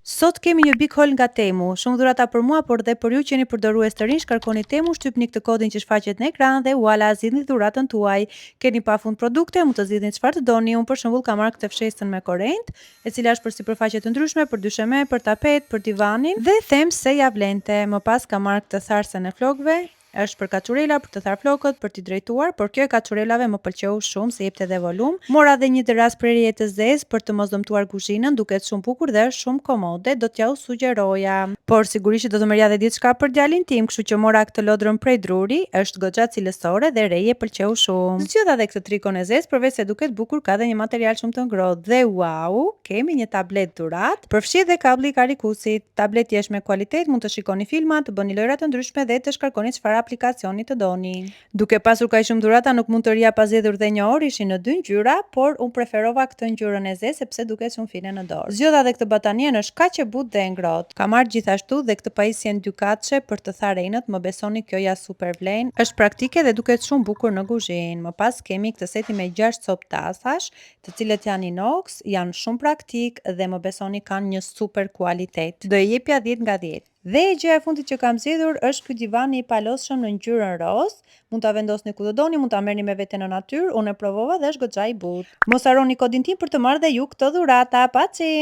Sot kemi një big haul nga Temu, shumë dhurata për mua, por dhe për ju që jeni përdorues të rinj, shkarkoni Temu, shtypni këtë kodin që shfaqet në ekran dhe voila, zgjidhni dhuratën tuaj. Keni pafund produkte, mund të zgjidhni çfarë të doni. Unë për shembull kam marrë këtë fshesën me korrent, e cila është për sipërfaqe të ndryshme, për dysheme, për tapet, për divanin dhe them se ja vlente. Më pas kam marrë këtë tharsën e flokëve. Është për kaçurela, për të tharë flokët, për t'i drejtuar, por kjo e kaçurelave më pëlqeu shumë se jepte edhe volum. Mora edhe një deras prerje të zezë për të mos dëmtuar kuzhinën, duket shumë bukur dhe është shumë komode, do t'ja u sugjeroja. Por sigurisht që do të merrja edhe diçka për djalin tim, kështu që mora këtë lodrën prej druri, është goxha cilësore dhe reje pëlqeu shumë. Zgjodha edhe këtë trikon e zezë, përveç se duket bukur, ka edhe një material shumë të ngrohtë dhe wow, kemi një tablet dhurat. Përfshi dhe kabli i karikusit. Tableti është me kualitet, mund të shikoni filma, të bëni lojra të ndryshme dhe të shkarkoni çfarë aplikacioni të doni. Duke pasur kaq shumë dhurata, nuk mund të rija pa zgjedhur dhe një orë, ishin në dy ngjyra, por unë preferova këtë ngjyrën e zezë sepse duket shumë fine në dorë. Zgjodha edhe këtë batanien, është kaq e butë dhe e ngrohtë. Kam marrë gjithashtu dhe këtë pajisjen dykatshe për të tharë renët, më besoni kjo ja super vlen. Është praktike dhe duket shumë bukur në kuzhinë. Më pas kemi këtë seti me 6 copë tasash, të cilët janë inox, janë shumë praktik dhe më besoni kanë një super kualitet. Do e jepja 10 nga 10. Dhe gjëja e fundit që kam zgjedhur është ky divani i palosshëm në ngjyrën roz. Mund ta vendosni ku do doni, mund ta merrni me vete në natyrë. Unë e provova dhe është goxha i butë. Mos harroni kodin tim për të marrë dhe ju këtë dhuratë. Paçi!